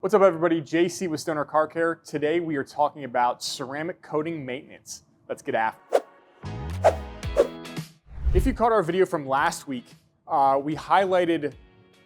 What's up, everybody? JC with Stoner Car Care. Today we are talking about ceramic coating maintenance. Let's get after it. If you caught our video from last week, we highlighted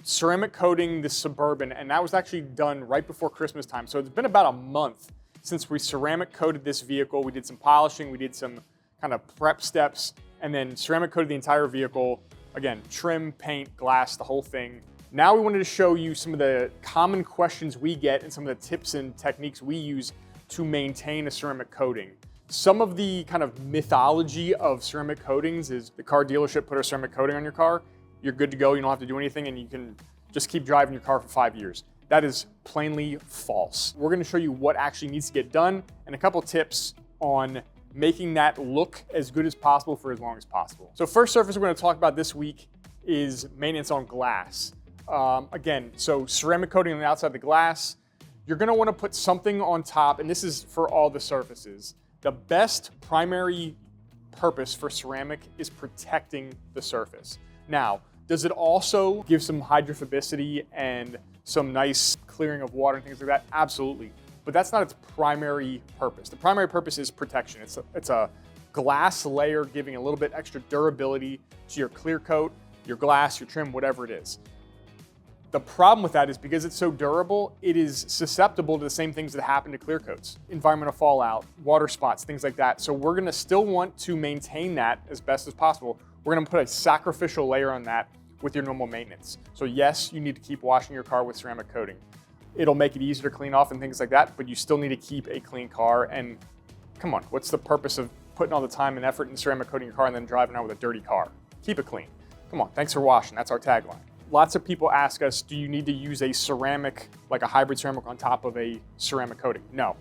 ceramic coating the Suburban, and that was actually done right before Christmas time. So it's been about a month since we ceramic coated this vehicle. We did some polishing, we did some kind of prep steps, and then ceramic coated the entire vehicle. Again, trim, paint, glass, the whole thing. Now we wanted to show you some of the common questions we get and some of the tips and techniques we use to maintain a ceramic coating. Some of the kind of mythology of ceramic coatings is the car dealership put a ceramic coating on your car, you're good to go, you don't have to do anything, and you can just keep driving your car for 5 years. That is plainly false. We're gonna show you what actually needs to get done and a couple tips on making that look as good as possible for as long as possible. So first surface we're gonna talk about this week is maintenance on glass. Again, so ceramic coating on the outside of the glass, you're gonna wanna put something on top, and this is for all the surfaces. The best primary purpose for ceramic is protecting the surface. Now, does it also give some hydrophobicity and some nice clearing of water and things like that? Absolutely, but that's not its primary purpose. The primary purpose is protection. It's a glass layer giving a little bit extra durability to your clear coat, your glass, your trim, whatever it is. The problem with that is because it's so durable, it is susceptible to the same things that happen to clear coats. Environmental fallout, water spots, things like that. So we're gonna still want to maintain that as best as possible. We're gonna put a sacrificial layer on that with your normal maintenance. So yes, you need to keep washing your car with ceramic coating. It'll make it easier to clean off and things like that, but you still need to keep a clean car. And come on, what's the purpose of putting all the time and effort in ceramic coating your car and then driving around with a dirty car? Keep it clean. Come on, thanks for washing, that's our tagline. Lots of people ask us, do you need to use a ceramic, like a hybrid ceramic on top of a ceramic coating? No.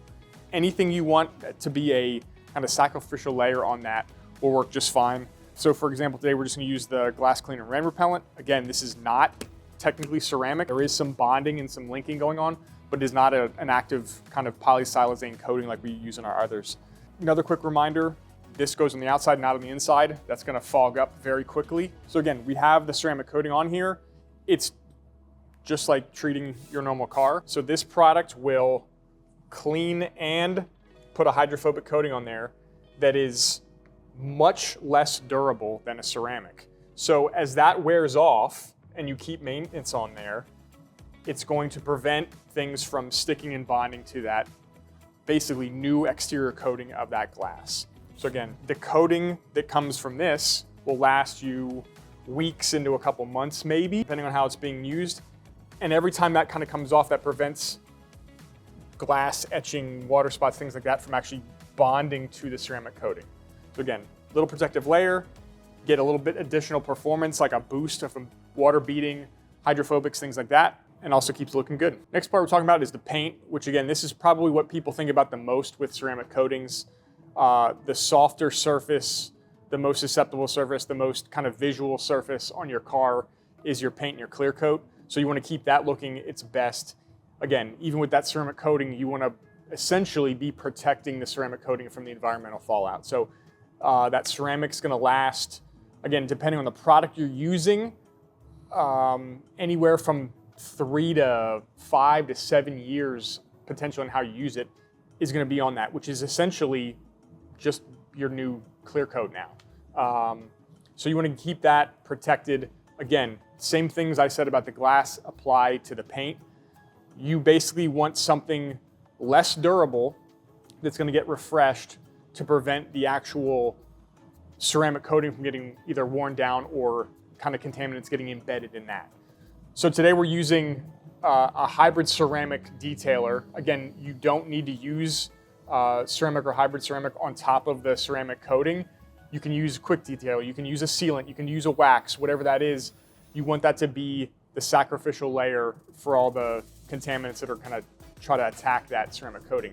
Anything you want to be a kind of sacrificial layer on that will work just fine. So for example, today we're just gonna use the glass cleaner rain repellent. Again, this is not technically ceramic. There is some bonding and some linking going on, but it is not an active kind of polysiloxane coating like we use in our others. Another quick reminder, this goes on the outside, not on the inside. That's gonna fog up very quickly. So again, we have the ceramic coating on here. It's just like treating your normal car. So this product will clean and put a hydrophobic coating on there that is much less durable than a ceramic. So as that wears off and you keep maintenance on there, it's going to prevent things from sticking and bonding to that basically new exterior coating of that glass. So again, the coating that comes from this will last you weeks into a couple months maybe, depending on how it's being used. And every time that kind of comes off, that prevents glass etching, water spots, things like that from actually bonding to the ceramic coating. So again, little protective layer, get a little bit additional performance, like a boost from water beading, hydrophobics, things like that, and also keeps looking good. Next part we're talking about is the paint, which again, this is probably what people think about the most with ceramic coatings. The softer surface, the most susceptible surface, the most kind of visual surface on your car is your paint and your clear coat. So you want to keep that looking its best. Again, even with that ceramic coating, you want to essentially be protecting the ceramic coating from the environmental fallout. So that ceramic's going to last, again, depending on the product you're using, anywhere from 3 to 5 to 7 years, potentially on how you use it, is going to be on that, which is essentially just your new clear coat now. So you want to keep that protected. Again, same things I said about the glass apply to the paint. You basically want something less durable that's going to get refreshed to prevent the actual ceramic coating from getting either worn down or kind of contaminants getting embedded in that. So today we're using a hybrid ceramic detailer. Again, you don't need to use ceramic or hybrid ceramic on top of the ceramic coating. You can use quick detail, you can use a sealant, you can use a wax, whatever that is. You want that to be the sacrificial layer for all the contaminants that are kind of try to attack that ceramic coating.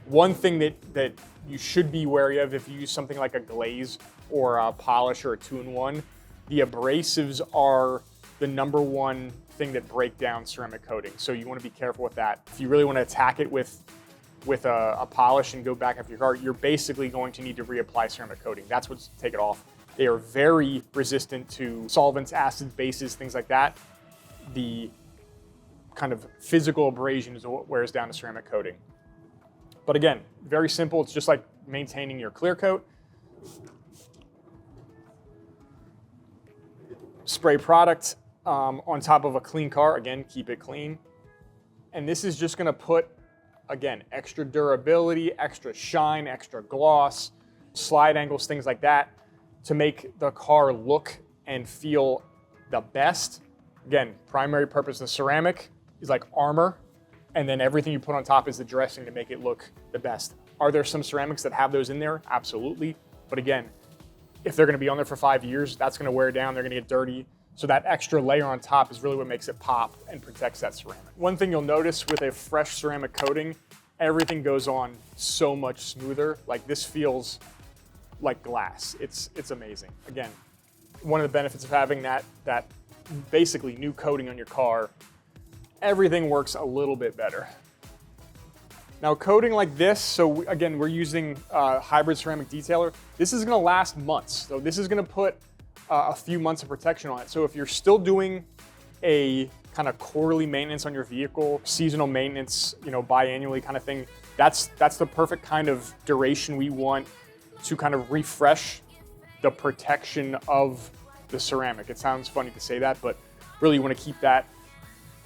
One thing that you should be wary of if you use something like a glaze or a polish or a 2-in-1, the abrasives are the #1 thing that break down ceramic coating. So you want to be careful with that. If you really want to attack it with a polish and go back after your car, you're basically going to need to reapply ceramic coating. That's what's take it off. They are very resistant to solvents, acids, bases, things like that. The kind of physical abrasion is what wears down the ceramic coating. But again, very simple. It's just like maintaining your clear coat. Spray product on top of a clean car. Again, keep it clean. And this is just gonna put, again, extra durability, extra shine, extra gloss, slide angles, things like that to make the car look and feel the best. Again, primary purpose of ceramic is like armor, and then everything you put on top is the dressing to make it look the best. Are there some ceramics that have those in there? Absolutely. But again, if they're gonna be on there for 5 years, that's gonna wear down, they're gonna get dirty. So that extra layer on top is really what makes it pop and protects that ceramic. One thing you'll notice with a fresh ceramic coating, everything goes on so much smoother. Like this feels like glass. It's amazing. Again, one of the benefits of having that basically new coating on your car, everything works a little bit better. Now coating like this, so again, we're using hybrid ceramic detailer. This is gonna last months. So this is gonna put a few months of protection on it. So if you're still doing a kind of quarterly maintenance on your vehicle, seasonal maintenance, biannually kind of thing, that's the perfect kind of duration we want to kind of refresh the protection of the ceramic. It sounds funny to say that, but really you want to keep that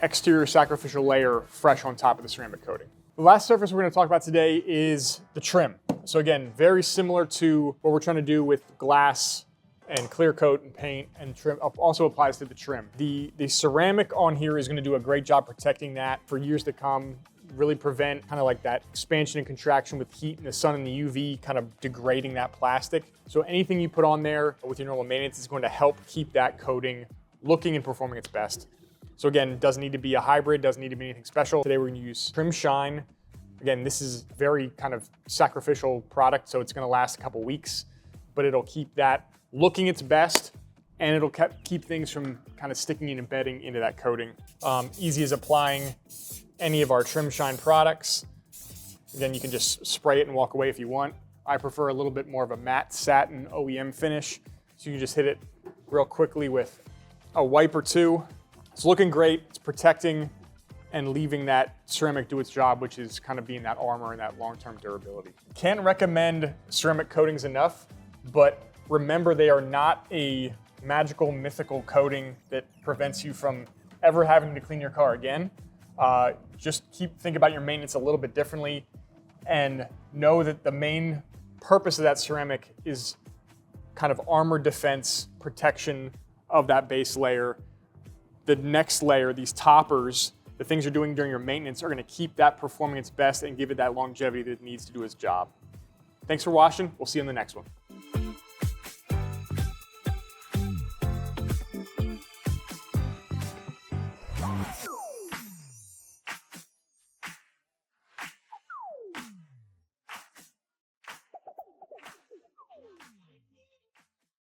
exterior sacrificial layer fresh on top of the ceramic coating. The last surface we're going to talk about today is the trim. So again, very similar to what we're trying to do with glass and clear coat and paint, and trim also applies to the trim. The ceramic on here is going to do a great job protecting that for years to come, really prevent kind of like that expansion and contraction with heat and the sun and the UV kind of degrading that plastic. So anything you put on there with your normal maintenance is going to help keep that coating looking and performing its best. So again, it doesn't need to be a hybrid, doesn't need to be anything special. Today we're going to use Trim Shine. Again, this is very kind of sacrificial product, so it's going to last a couple weeks, but it'll keep that looking its best, and it'll keep things from kind of sticking and embedding into that coating. Easy as applying any of our Trim Shine products. Again, you can just spray it and walk away if you want. I prefer a little bit more of a matte satin OEM finish, so you can just hit it real quickly with a wipe or two. It's looking great, it's protecting and leaving that ceramic do its job, which is kind of being that armor and that long-term durability. Can't recommend ceramic coatings enough, but remember, they are not a magical, mythical coating that prevents you from ever having to clean your car again. Just think about your maintenance a little bit differently, and know that the main purpose of that ceramic is kind of armor defense, protection of that base layer. The next layer, these toppers, the things you're doing during your maintenance are gonna keep that performing its best and give it that longevity that it needs to do its job. Thanks for watching. We'll see you in the next one.